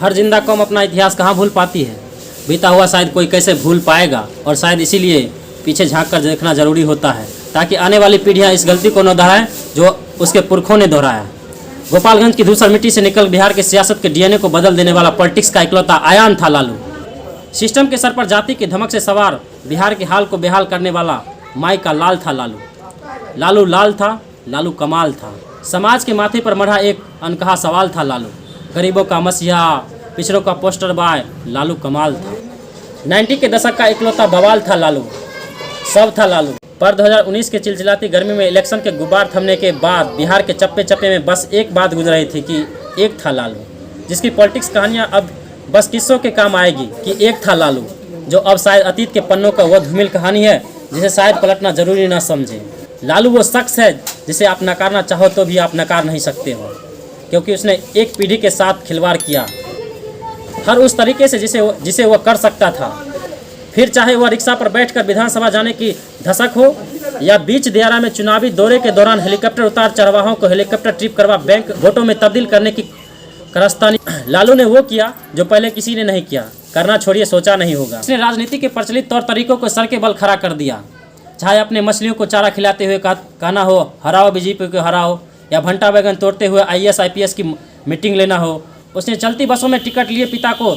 हर जिंदा कौम अपना इतिहास कहाँ भूल पाती है। बीता हुआ शायद कोई कैसे भूल पाएगा, और शायद इसीलिए पीछे झांक कर देखना जरूरी होता है, ताकि आने वाली पीढ़ियाँ इस गलती को न दोहराएं जो उसके पुरखों ने दोहराया। गोपालगंज की धूसर मिट्टी से निकल बिहार की सियासत के डीएनए को बदल देने वाला पॉलिटिक्स का इकलौता आयाम था लालू। सिस्टम के सर पर जाति की धमक से सवार बिहार के हाल को बेहाल करने वाला माई का लाल था लालू। लालू लाल था, लालू कमाल था। समाज के माथे पर मढ़ा एक अनकहा सवाल था लालू। गरीबों का मसीहा, पिछड़ों का पोस्टर बॉय, लालू कमाल था। 90 के दशक का इकलौता बवाल था लालू, सब था लालू। पर 2019 के चिलचिलाती गर्मी में इलेक्शन के गुब्बार थमने के बाद बिहार के चप्पे चप्पे में बस एक बात गुजर रही थी कि एक था लालू, जिसकी पॉलिटिक्स कहानियां अब बस किस्सों के काम आएगी कि एक था लालू, जो अब शायद अतीत के पन्नों का वह धूमिल कहानी है जिसे शायद पलटना जरूरी ना समझे। लालू वो शख्स है जिसे आप नकारना चाहो तो भी आप नकार नहीं सकते हो, क्योंकि उसने एक पीढ़ी के साथ खिलवाड़ किया, हर उस तरीके से जिसे वह कर सकता था। फिर चाहे वह रिक्शा पर बैठकर विधानसभा जाने की धसक हो, या बीच दियारा में चुनावी दौरे के दौरान हेलीकॉप्टर उतार चरवाहों को हेलीकॉप्टर ट्रिप करवा बैंक वोटों में तब्दील करने की कारस्तानी। लालू ने वो किया जो पहले किसी ने नहीं किया, करना छोड़िए सोचा नहीं होगा। उसने राजनीति के प्रचलित तौर तरीकों को सर के बल खड़ा कर दिया। चाहे अपने मछलियों को चारा खिलाते हुए कहना हो हराओ बीजेपी को हराओ, या भंटा बैगन तोड़ते हुए IAS IPS की मीटिंग लेना हो, उसने चलती बसों में टिकट लिए पिता को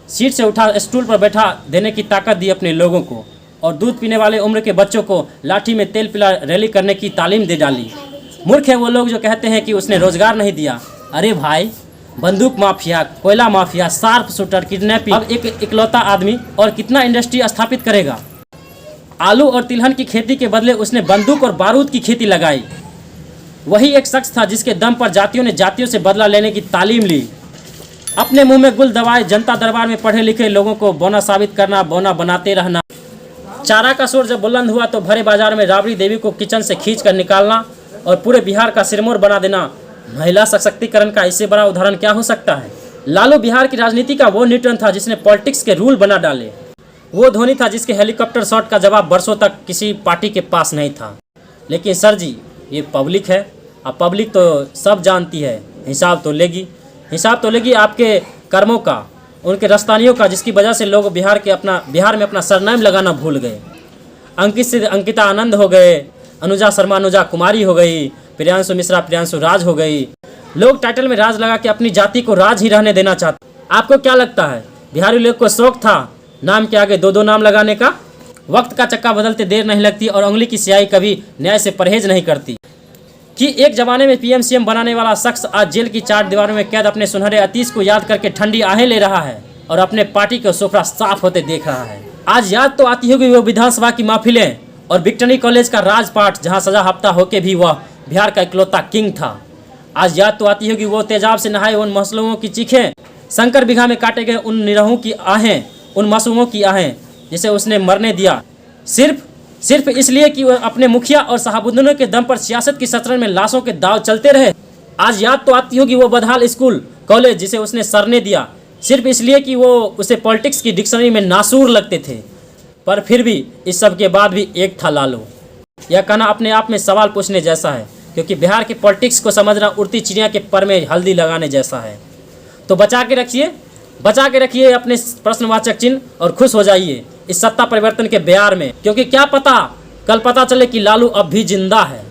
सीट से उठा स्टूल पर बैठा देने की ताकत दी अपने लोगों को, और दूध पीने वाले उम्र के बच्चों को लाठी में तेल पिला रैली करने की तालीम दे डाली। मूर्ख है वो लोग जो कहते हैं कि उसने रोजगार नहीं दिया। अरे भाई, बंदूक माफिया, कोयला माफिया, शार्प शूटर, किडनैपिंग, अब एक इकलौता आदमी और कितना इंडस्ट्री स्थापित करेगा। आलू और तिलहन की खेती के बदले उसने बंदूक और बारूद की खेती लगाई। वही एक शख्स था जिसके दम पर जातियों ने जातियों से बदला लेने की तालीम ली। अपने मुंह में गुल दवाए जनता दरबार में पढ़े लिखे लोगों को बौना साबित करना, बौना बनाते रहना। चारा का शोर जब बुलंद हुआ तो भरे बाजार में राबड़ी देवी को किचन से खींच कर निकालना और पूरे बिहार का सिरमौर बना देना महिला सशक्तिकरण का इससे बड़ा उदाहरण क्या हो सकता है। लालू बिहार की राजनीति का वो न्यूटन था जिसने पॉलिटिक्स के रूल बना डाले। वो धोनी था जिसके हेलीकॉप्टर शॉट का जवाब बरसों तक किसी पार्टी के पास नहीं था। लेकिन सर जी, ये पब्लिक है, अब पब्लिक तो सब जानती है, हिसाब तो लेगी आपके कर्मों का, उनके रस्तानियों का, जिसकी वजह से लोग बिहार में अपना सरनेम लगाना भूल गए। अंकित से अंकिता आनंद हो गए, अनुजा शर्मा अनुजा कुमारी हो गई, प्रियांशु मिश्रा प्रियांशु राज हो गई। लोग टाइटल में राज लगा के अपनी जाति को राज ही रहने देना चाहते। आपको क्या लगता है बिहारी लोग को शौक था नाम के आगे दो नाम लगाने का? वक्त का चक्का बदलते देर नहीं लगती और उंगली की स्याही कभी न्याय से परहेज नहीं करती। कि एक जमाने में PM CM बनाने वाला शख्स आज जेल की 4 दीवारों में कैद अपने सुनहरे अतीत को याद करके ठंडी आहें ले रहा है और अपने पार्टी के सोफरा साफ होते देख रहा है। आज याद तो आती होगी वो विधानसभा की महफिलें और विक्टरी कॉलेज का राजपाट, जहां सजा हफ्ता होके भी वह बिहार का इकलौता किंग था। आज याद तो आती होगी वो तेजाब से नहाए उन मसलूमों की चीखें, शंकर बिघा में काटे गए उन निरहों की आहें, उन मासूमों की आहें जिसे उसने मरने दिया सिर्फ इसलिए कि वह अपने मुखिया और शहाबुद्दीनों के दम पर सियासत की शतरंज में लाशों के दाव चलते रहे। आज याद तो आती होगी वो बदहाल स्कूल कॉलेज जिसे उसने सरने दिया सिर्फ इसलिए कि वो उसे पॉलिटिक्स की डिक्शनरी में नासूर लगते थे। पर फिर भी इस सब के बाद भी एक था लालू। यह कहना अपने आप में सवाल पूछने जैसा है, क्योंकि बिहार की पॉलिटिक्स को समझना उड़ती चिड़िया के पर में हल्दी लगाने जैसा है। तो बचा के रखिए अपने प्रश्नवाचक चिन्ह और खुश हो जाइए इस सत्ता परिवर्तन के बयार में, क्योंकि क्या पता कल पता चले कि लालू अब भी जिंदा है,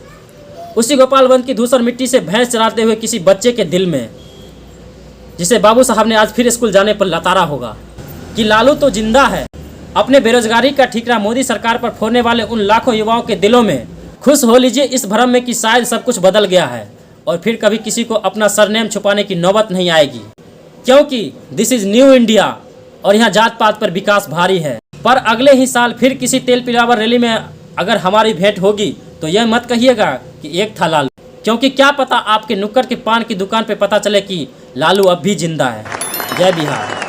उसी गोपालगंज की धूसर मिट्टी से भैंस चराते हुए किसी बच्चे के दिल में, जिसे बाबू साहब ने आज फिर स्कूल जाने पर लताड़ा होगा कि लालू तो जिंदा है। अपने बेरोजगारी का ठीकरा मोदी सरकार पर फोड़ने वाले उन लाखों युवाओं के दिलों में खुश हो लीजिए इस भ्रम में कि शायद सब कुछ बदल गया है और फिर कभी किसी को अपना सरनेम छुपाने की नौबत नहीं आएगी, क्योंकि दिस इज न्यू इंडिया और यहाँ जात पात पर विकास भारी है। पर अगले ही साल फिर किसी तेल पिलावर रैली में अगर हमारी भेंट होगी तो यह मत कहिएगा कि एक था लालू, क्योंकि क्या पता आपके नुक्कड़ के पान की दुकान पे पता चले कि लालू अब भी जिंदा है। जय बिहार।